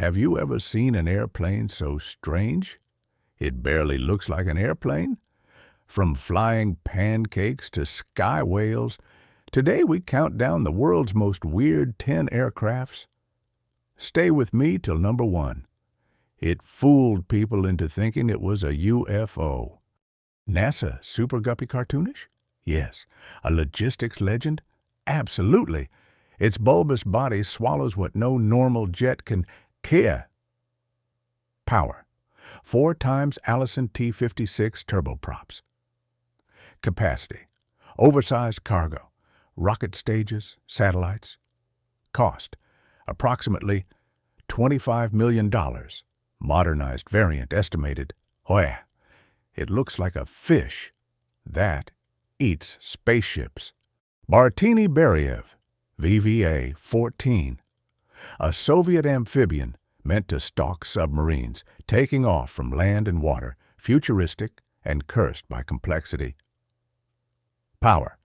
Have you ever seen an airplane so strange? It barely looks like an airplane. From flying pancakes to sky whales, today we count down the world's most weird 10 aircrafts. Stay with me till number 1. It fooled people into thinking it was a UFO. NASA super guppy cartoonish? Yes. A logistics legend? Absolutely. Its bulbous body swallows what no normal jet can care. Power. 4 times Allison T-56 turboprops. Capacity. Oversized cargo. Rocket stages, satellites. Cost. Approximately $25 million. Modernized variant estimated. Oh, it looks like a fish. That eats spaceships. Bartini Beriev, VVA-14. A Soviet amphibian meant to stalk submarines, taking off from land and water, futuristic and cursed by complexity. Power.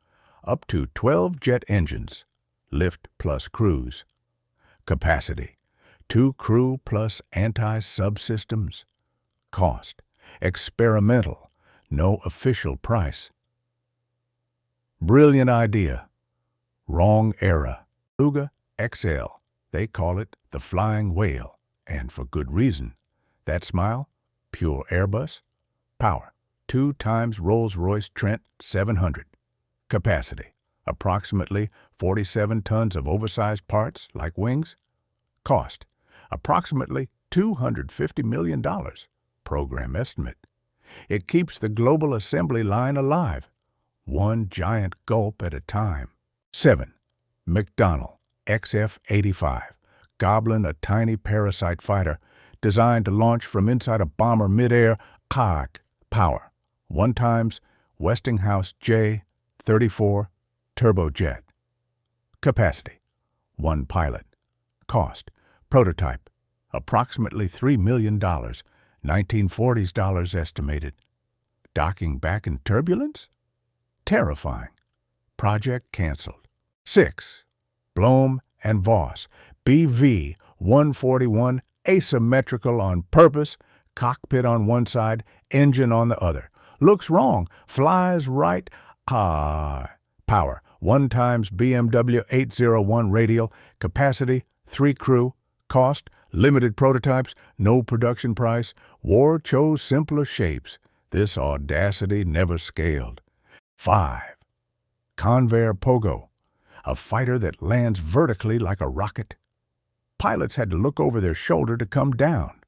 Up to 12 jet engines. Lift plus cruise. Capacity. 2 crew plus anti-subsystems. Cost. Experimental. No official price. Brilliant idea. Wrong era. Luga XL. They call it the flying whale, and for good reason. That smile? Pure Airbus. Power. 2 times Rolls-Royce Trent 700. Capacity. Approximately 47 tons of oversized parts, like wings. Cost. Approximately $250 million. Program estimate. It keeps the global assembly line alive, one giant gulp at a time. 7. McDonnell XF-85. Goblin, a tiny parasite fighter designed to launch from inside a bomber midair. Power. 1 times Westinghouse J-34 turbojet. Capacity. 1 pilot. Cost. Prototype. Approximately $3 million. 1940s dollars estimated. Docking back in turbulence? Terrifying. Project canceled. 6. Blohm and Voss BV-141, asymmetrical on purpose, cockpit on one side, engine on the other. Looks wrong, flies right. Power. 1 times BMW 801 radial, capacity 3 crew, cost limited prototypes, no production price. War chose simpler shapes. This audacity never scaled. 5. Convair Pogo, a fighter that lands vertically like a rocket. Pilots had to look over their shoulder to come down.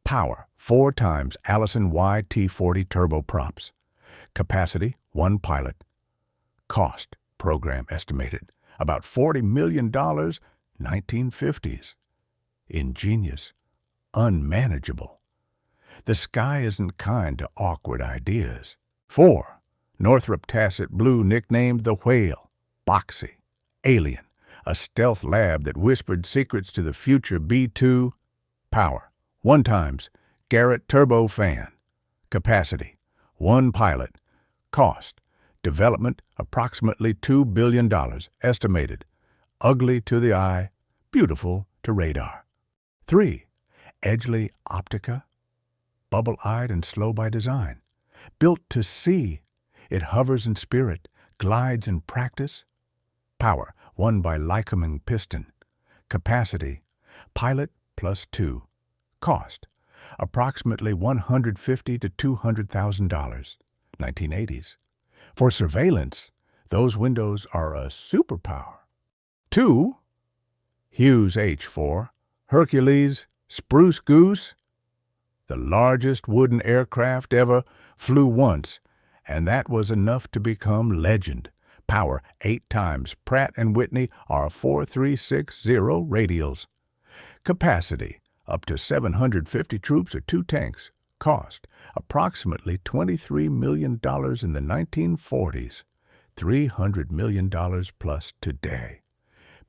Power. 4 times Allison YT-40 turboprops. Capacity 1 pilot. Cost. Program estimated. About $40 million, 1950s. Ingenious. Unmanageable. The sky isn't kind to awkward ideas. 4. Northrop Tacit Blue, nicknamed the Whale. Boxy. Alien. A stealth lab that whispered secrets to the future B-2. Power. 1 times Garrett turbofan. Capacity. 1 pilot. Cost. Development approximately $2 billion. Estimated. Ugly to the eye, beautiful to radar. 3. Edgeley Optica. Bubble-eyed and slow by design. Built to see. It hovers in spirit, glides in practice. Power. 1 by Lycoming piston. Capacity. Pilot plus 2. Cost. Approximately $150,000 to $200,000. 1980s. For surveillance, those windows are a superpower. 2. Hughes H-4. Hercules, Spruce Goose. The largest wooden aircraft ever flew once, and that was enough to become legend. Power 8 times Pratt & Whitney R4360 radials. Capacity up to 750 troops or 2 tanks. Cost approximately $23 million in the 1940s. $300 million plus today.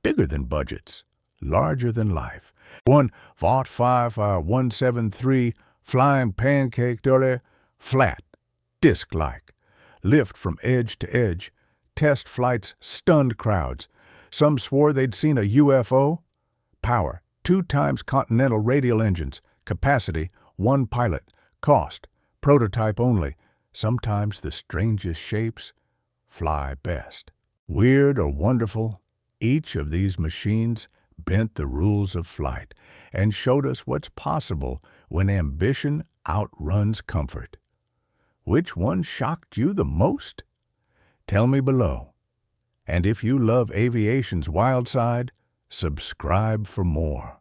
Bigger than budgets. Larger than life. 1 Vought 5 173 flying pancake dolly, flat, disc-like, lift from edge to edge. Test flights stunned crowds. Some swore they'd seen a UFO. Power 2 times Continental radial engines, capacity 1 pilot, cost, prototype only, sometimes the strangest shapes fly best. Weird or wonderful, each of these machines bent the rules of flight and showed us what's possible when ambition outruns comfort. Which one shocked you the most? Tell me below. And if you love aviation's wild side, subscribe for more.